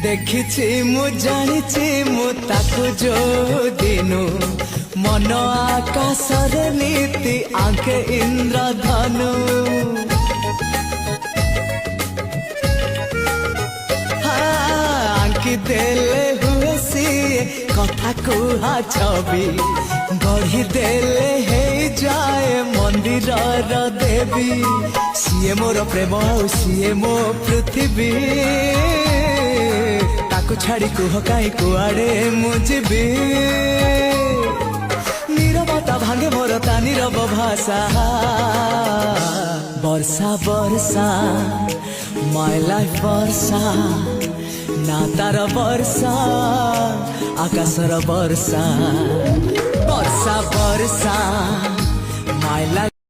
देखिछि मु जानिछि मु ताको जो दिनु मन आकाशर नीति आंके इंद्रधनु आंकी देले हुए सी कथा कुहा छवि गढ़ी देले हे जाए मंदिर देवी सीए मोर प्रेम सीए मो पृथ्वी ताकू छाड़ी कुह काई कुआड़े मुझबी नीरवता भांगे मोर ता नीरव भाषा वर्षा वर्षा माय लाइफ वर्षा ना तार वर्षा आकाशर वर्षा वर्षा वर्षा माय लाइफ